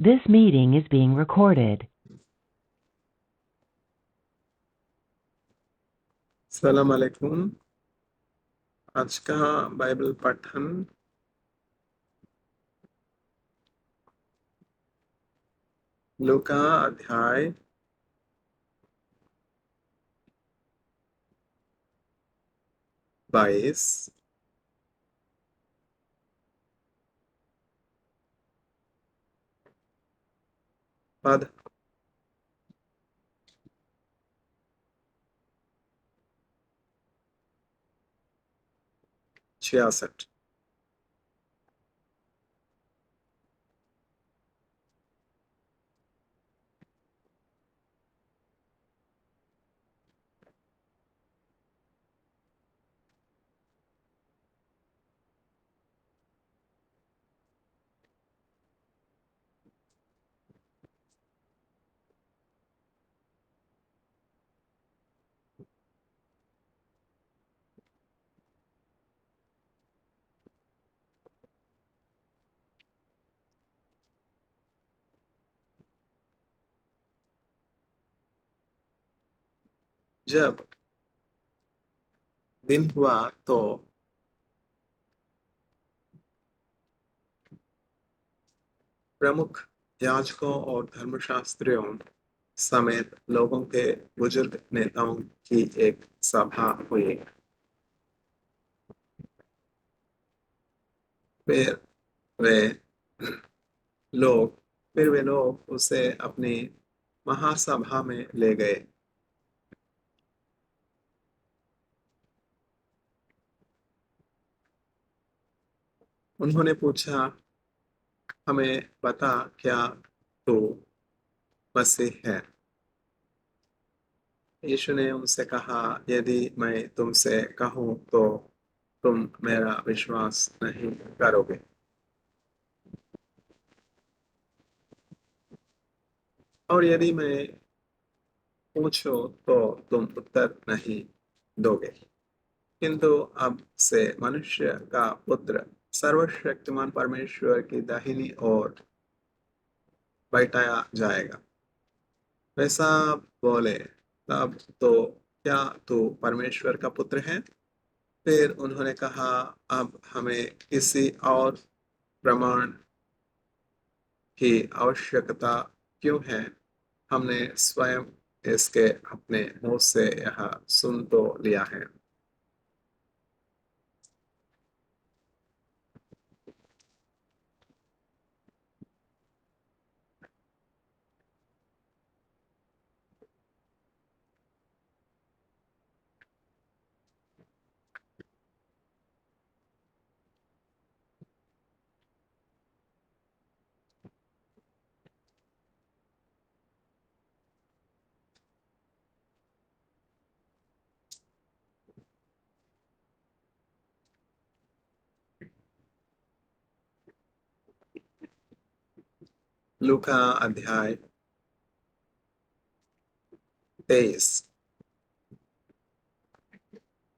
This meeting is being recorded. सलाम अलैकुम। आज का बाइबल पठन लूका अध्याय 22 पद 66। जब दिन हुआ तो प्रमुख याजकों और धर्मशास्त्रियों समेत लोगों के बुजुर्ग नेताओं की एक सभा हुई। फिर वे लोग फिर वे लोग उसे अपनी महासभा में ले गए। उन्होंने पूछा, हमें बता, क्या तू मसीह है? यीशु ने उनसे कहा, यदि मैं तुमसे कहूँ तो तुम मेरा विश्वास नहीं करोगे, और यदि मैं पूछूं तो तुम उत्तर नहीं दोगे। किंतु अब से मनुष्य का पुत्र सर्वशक्तिमान परमेश्वर की दाहिनी ओर बैठाया जाएगा। वैसा बोले तब तो क्या तू परमेश्वर का पुत्र है? फिर उन्होंने कहा, अब हमें किसी और प्रमाण की आवश्यकता क्यों है? हमने स्वयं इसके अपने मुंह से यह सुन तो लिया है। लूका अध्याय 23।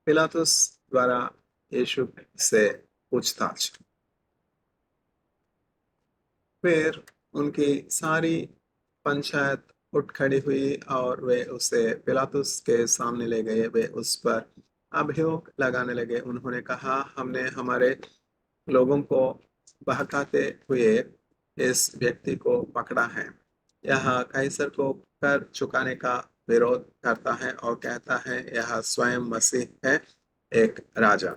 पिलातुस द्वारा यीशु से पूछताछ। फिर उनकी सारी पंचायत उठ खड़ी हुई और वे उसे पिलातुस के सामने ले गए। वे उस पर अभियोग लगाने लगे। उन्होंने कहा, हमने हमारे लोगों को बहकाते हुए इस व्यक्ति को पकड़ा है। यह कैसर को कर चुकाने का विरोध करता है और कहता है यह स्वयं मसीह है, एक राजा।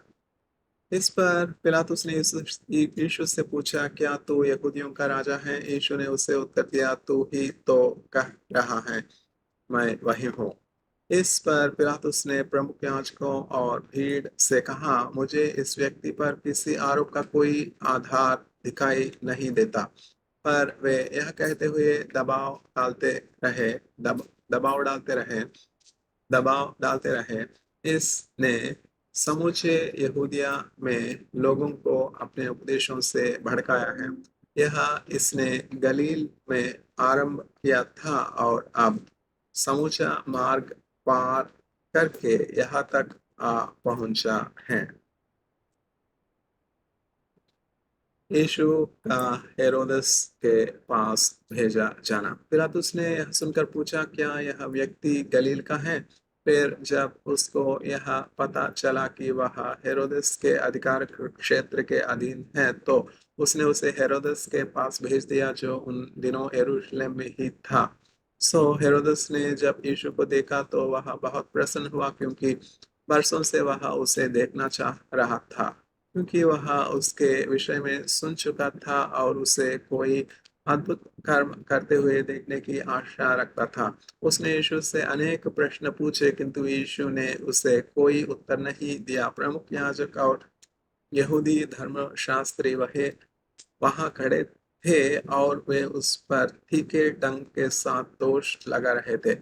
इस पर पिलातुस ने यीशु से पूछा, क्या तू यहूदियों का राजा है? यीशु ने उसे उत्तर दिया, तू ही तो कह रहा है, मैं वही हूँ। इस पर पिलातुस ने प्रमुख याजकों और भीड़ से कहा, मुझे इस व्यक्ति पर किसी आरोप का कोई आधार दिखाई नहीं देता। पर वे यह कहते हुए रहे दबाव डालते रहे दबाव डालते रहे। इसने समूचे यहूदिया में लोगों को अपने उपदेशों से भड़काया है। यह इसने गलील में आरंभ किया था और अब समूचा मार्ग पार करके यहाँ तक आ पहुंचा है। यीशु का हेरोदस के पास भेजा जाना। पिलातुस ने यह सुनकर पूछा, क्या यह व्यक्ति गलील का है? फिर जब उसको यह पता चला कि वह हेरोदस के अधिकार क्षेत्र के अधीन है, तो उसने उसे हेरोदस के पास भेज दिया, जो उन दिनों यरूशलेम में ही था। हेरोदस ने जब यीशु को देखा तो वह बहुत प्रसन्न हुआ, क्योंकि बरसों से वह उसे देखना चाह रहा था, क्योंकि वह उसके विषय में सुन चुका था और उसे कोई अद्भुत कर्म करते हुए देखने की आशा रखता था। उसने यीशु से अनेक प्रश्न पूछे, किंतु यीशु ने उसे कोई उत्तर नहीं दिया। प्रमुख याजक और यहूदी धर्मशास्त्री वह वहां खड़े थे और वे उस पर तीखे ढंग के साथ दोष लगा रहे थे।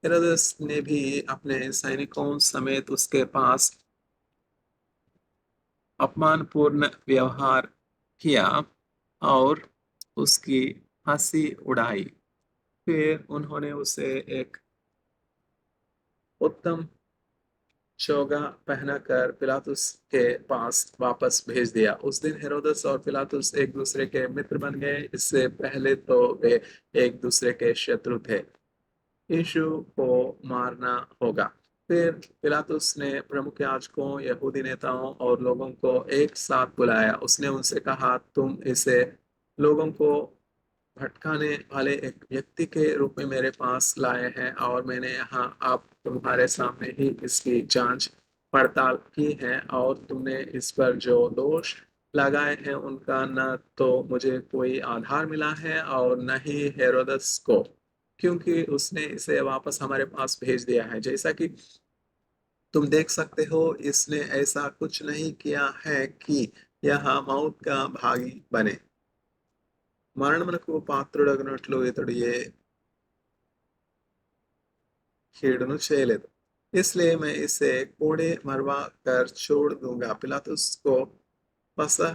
हेरोदेस ने भी अपने सैनिकों समेत उसके पास अपमानपूर्ण व्यवहार किया और उसकी हंसी उड़ाई। फिर उन्होंने उसे एक उत्तम चोगा पहनाकर पिलातुस के पास वापस भेज दिया। उस दिन हेरोदस और पिलातुस एक दूसरे के मित्र बन गए। इससे पहले तो वे एक दूसरे के शत्रु थे। यीशु को मारना होगा। फिर पिलातुस ने प्रमुख याजकों, यहूदी नेताओं और लोगों को एक साथ बुलाया। उसने उनसे कहा, तुम इसे लोगों को भटकाने वाले एक व्यक्ति के रूप में मेरे पास लाए हैं, और मैंने यहाँ आप तुम्हारे सामने ही इसकी जांच पड़ताल की है, और तुमने इस पर जो दोष लगाए हैं उनका न तो मुझे कोई आधार मिला है और न ही हेरोदस को, क्योंकि उसने इसे वापस हमारे पास भेज दिया है। जैसा कि तुम देख सकते हो, इसने ऐसा कुछ नहीं किया है कि यह मौत का भागी बने। మరణమునకు పాత్రుడగునట్లు ఇతడు ఏ खेड़नु చేయలేదు। इसलिए मैं इसे कोड़े मरवा कर छोड़ दूंगा। पिलातुस को पसह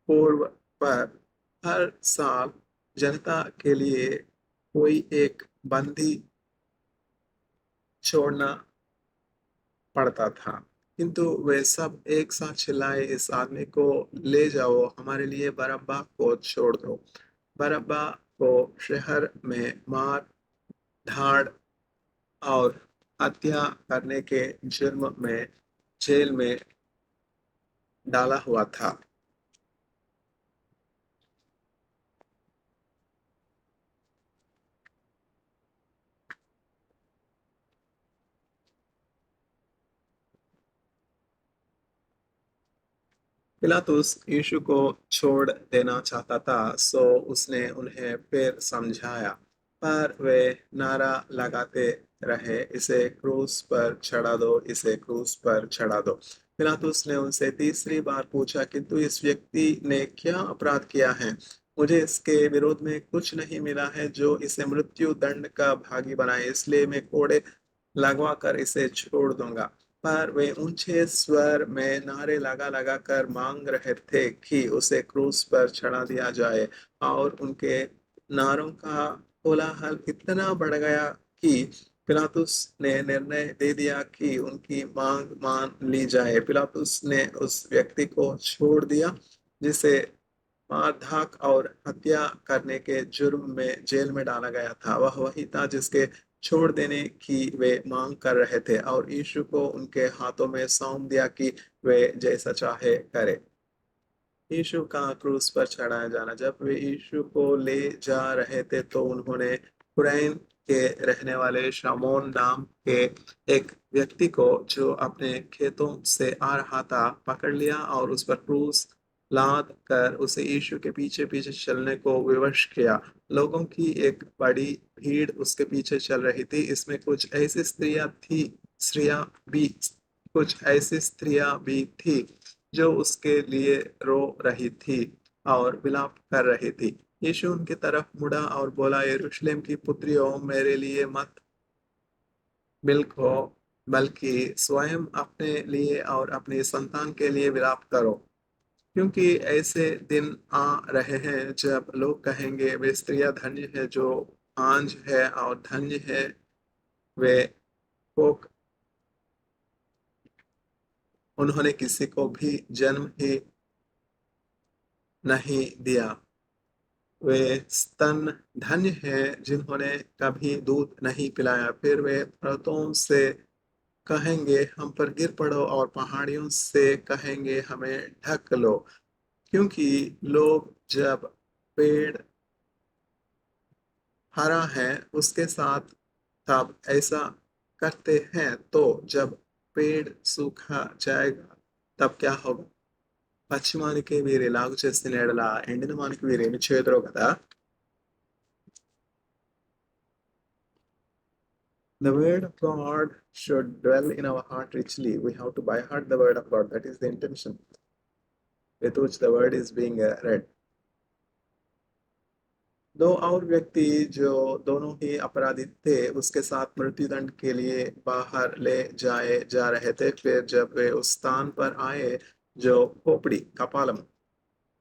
पूर्व पर हर साल जनता के लिए कोई एक बंदी छोड़ना पड़ता था, किंतु वे सब एक साथ चिल्लाए, इस आदमी को ले जाओ, हमारे लिए बरअब्बा को छोड़ दो। बरअब्बा को शहर में मार धाड़ और हत्या करने के जुर्म में जेल में डाला हुआ था। पिलातुस यीशु को छोड़ देना चाहता था, उसने उन्हें फिर समझाया, पर वे नारा लगाते रहे, इसे क्रूस पर चढ़ा दो, इसे क्रूस पर चढ़ा दो। पिलातुस ने उनसे तीसरी बार पूछा, किंतु इस व्यक्ति ने क्या अपराध किया है? मुझे इसके विरोध में कुछ नहीं मिला है जो इसे मृत्यु दंड का भागी बनाए, इसलिए मैं कोड़े लगवा कर इसे छोड़ दूंगा। पर वे ऊंचे स्वर में नारे लगा लगा कर मांग रहे थे कि उसे क्रूस पर चढ़ा दिया जाए, और उनके नारों का कोलाहल इतना बढ़ गया कि पिलातुस ने निर्णय दे दिया कि उनकी मांग मान ली जाए। पिलातुस ने उस व्यक्ति को छोड़ दिया जिसे मार-धाक और हत्या करने के जुर्म में जेल में डाला गया था। वह वही था जिसके छोड़ देने की वे मांग कर रहे थे, और यीशु को उनके हाथों में सौंप दिया कि वे जैसा चाहे करे। यीशु का क्रूस पर चढ़ाया जाना। जब वे यीशु को ले जा रहे थे, तो उन्होंने कुरैन के रहने वाले शमौन नाम के एक व्यक्ति को, जो अपने खेतों से आ रहा था, पकड़ लिया और उस पर क्रूस लाद कर उसे यीशु के पीछे पीछे चलने को विवश किया। लोगों की एक बड़ी भीड़ उसके पीछे चल रही थी। इसमें भी कुछ ऐसी स्त्रियां भी थी जो उसके लिए रो रही थी और विलाप कर रही थी। यीशु उनकी तरफ मुड़ा और बोला, यरूशलेम की पुत्रियों, मेरे लिए मत बिलखो, बल्कि स्वयं अपने लिए और अपनी संतान के लिए विलाप करो, क्योंकि ऐसे दिन आ रहे हैं जब लोग कहेंगे, वे स्त्रियां धन्य है जो आंज है, और धन्य है वे कोख उन्होंने किसी को भी जन्म ही नहीं दिया। वे स्तन धन्य हैं जिन्होंने कभी दूध नहीं पिलाया। फिर वे पर्वतों से कहेंगे हम पर गिर पड़ो और पहाड़ियों से कहेंगे हमें ढक लो। क्योंकि लोग जब पेड़ हरा है उसके साथ तब ऐसा करते हैं, तो जब पेड़ सूखा जाएगा तब क्या होगा? పశ్చిమానికి వీరు ఎలాగు చేసిన యెడల ఎండిన వానికి వీరేమి చేయుదురో కదా. The word of God should dwell in our heart richly. We have to by heart the word of God. That is the intention with which the word is being read. दो और व्यक्ति जो दोनों ही अपराधी थे उसके साथ मृत्युदंड के लिए बाहर ले जाए जा रहे थे। फिर जब वे उस स्थान पर आए जो खोपड़ी कपालम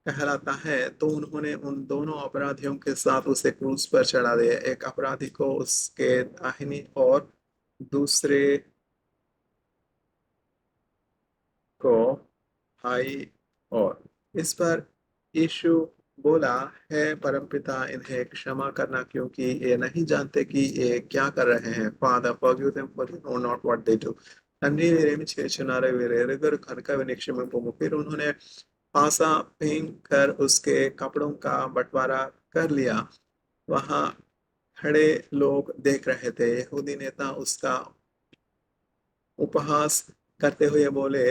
कहलाता है, तो उन्होंने उन दोनों अपराधियों के साथ उसे क्रूस पर चढ़ा दिया, एक अपराधी को उसके दाहिनी और दूसरे को हाई और। इस पर यीशु बोला, है परमपिता इन्हें क्षमा करना क्योंकि ये नहीं जानते कि ये क्या कर रहे हैं। Father, forgive them for they know not what they do. తండ్రి వీరేమి చేయుచున్నారో వీరు ఎరుగరు కనుక వీరిని క్షమింపుము। फिर उन्होंने पासा फेंक कर उसके कपड़ों का बंटवारा कर लिया। वहां खड़े लोग देख रहे थे। यहूदी नेता उसका उपहास करते हुए बोले,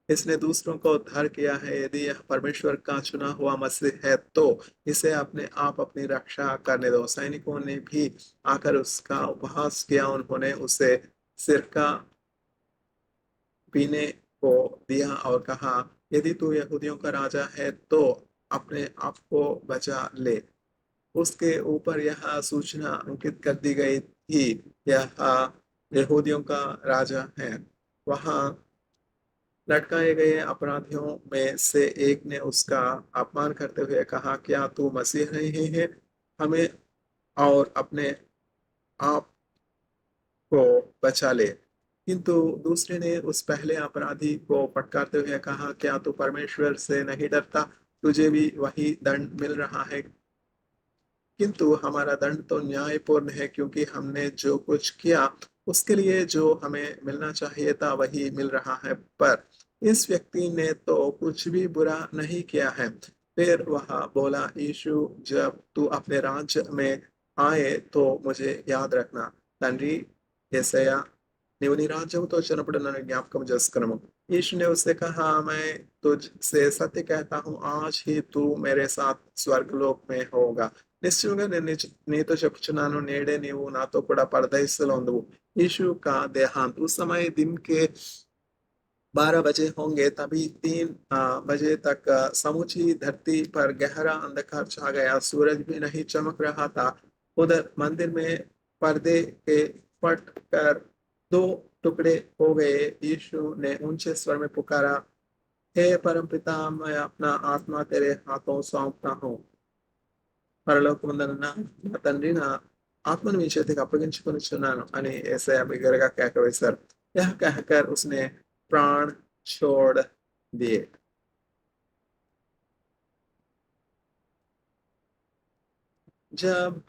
इसने दूसरों को उद्धार किया है। यदि यह परमेश्वर का चुना हुआ मसीह है तो इसे अपने आप अपनी रक्षा करने दो। सैनिकों ने भी आकर उसका उपहास किया। उन्होंने उसे सिरका पीने को दिया और कहा, यदि तू यहूदियों का राजा है तो अपने आप को बचा ले। उसके ऊपर यह सूचना अंकित कर दी गई थी, यह यहूदियों का राजा है। वहां लटकाए गए अपराधियों में से एक ने उसका अपमान करते हुए कहा, क्या तू मसीह नहीं है? हमें और अपने आप को बचा ले। किंतु दूसरे ने उस पहले अपराधी को फटकारते हुए कहा, क्या तू परमेश्वर से नहीं डरता? तुझे भी वही दंड मिल रहा है। किंतु हमारा दंड तो न्यायपूर्ण है, क्योंकि हमने जो कुछ किया उसके लिए जो हमें मिलना चाहिए था वही मिल रहा है। पर इस व्यक्ति ने तो कुछ भी बुरा नहीं किया है। फिर वह बोला, यीशु, जब तू अपने राज्य में आए तो मुझे याद रखना। తండ్రి యేసయ్యా, నీవు నీ రాజ్యంతో వచ్చినప్పుడు నన్ను జ్ఞాపకం చేసుకున్నాము। यीशु ने उससे कहा, मैं तुझसे सत्य कहता हूँ, आज ही तू मेरे साथ स्वर्गलोक में होगा। నిశ్చయంగా నేను నీతో చెప్పుచున్నాను, నేడే నీవు నాతో కూడా పరదైసులో ఉందువు। यीशु का देहांत उस समय दिन के 12 बजे होंगे। तभी 3 बजे तक समूची धरती पर गहरा अंधकार छा गया। सूरज भी नहीं चमक रहा था। उधर मंदिर में पर्दे के फट कर 2 टुकड़े हो गए। यीशु ने ऊंचे स्वर में पुकारा, हे परमपिता, मैं अपना आत्मा तेरे हाथों सौंपता हूँ। పరలోకమందున్న నా తండ్రి, నా ఆత్మను మీ చేతికి అప్పగించుకొనిచున్నాను అని యేసయ్య బిగ్గరగా కేక వేశారు। यह कहकर उसने प्राण छोड़ दिए। जब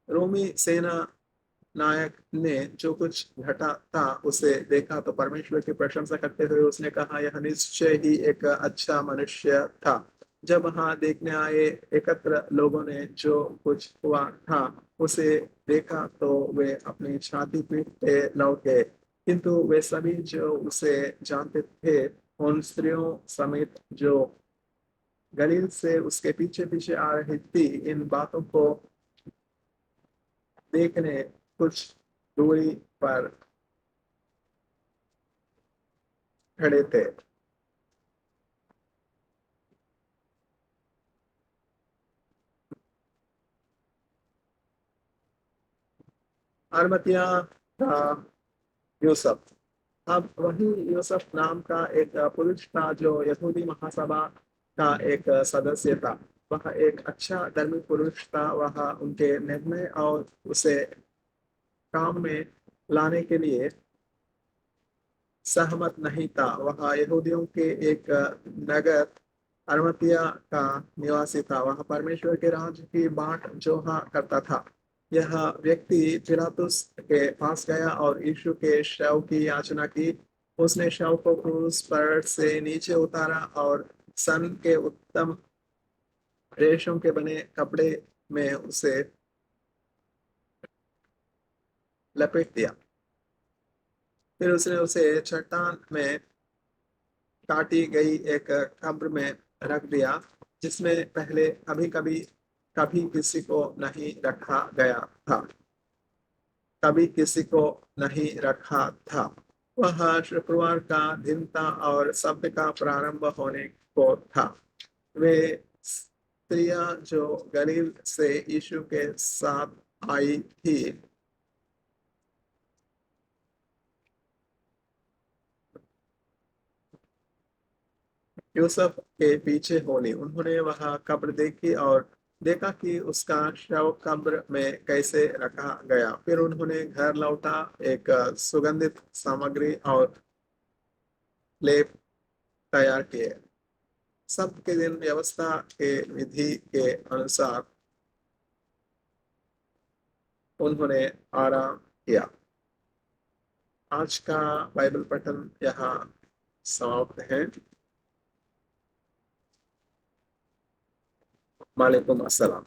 रोमी सेना नायक ने जो कुछ घटा था उसे देखा तो परमेश्वर की प्रशंसा करते हुए उसने कहा, यह निश्चय ही एक अच्छा मनुष्य था। जब वहां देखने आए एकत्र लोगों ने जो कुछ हुआ था उसे देखा तो वे अपनी छाती पीटते लौट गए। किंतु वे सभी जो उसे जानते थे, उन स्त्रियों समेत जो गलील से उसके पीछे पीछे आ रही थी, इन बातों को देखने कुछ दूरी पर खड़े थे। अरमतिया था यूसुफ। अब वही यूसुफ नाम का एक पुरुष था जो यहूदी महासभा का एक सदस्य था। वह एक अच्छा धर्मी पुरुष था। वह उनके निर्णय और उसे काम में लाने के लिए सहमत नहीं था। वह यहूदियों के एक नगर अरमतिया का निवासी था, वह परमेश्वर के राज्य की बाट जोहा करता था। यह व्यक्ति पिलातुस के पास गया और यीशु के शव की याचना की। उसने शव को क्रूस पर से नीचे उतारा और सन के उत्तम रेशम के बने कपड़े में उसे लपेट दिया। फिर उसने उसे चट्टान में काटी गई एक कब्र में रख दिया, जिसमें पहले कभी किसी को नहीं रखा गया था। कभी किसी को नहीं रखा था। वह शुक्रवार का दिन था और सप्ताह का प्रारंभ होने को था। वे स्त्रियां जो गलील से यीशु के साथ आई थी, यूसुफ के पीछे हो ली। उन्होंने वह कब्र देखी और देखा कि उसका शव कब्र में कैसे रखा गया। फिर उन्होंने घर लौटा एक सुगंधित सामग्री और लेप तैयार किए। सबके दिन व्यवस्था के विधि के अनुसार उन्होंने आराम किया। आज का बाइबल पठन यहाँ समाप्त है। वालेकुम अस्सलाम।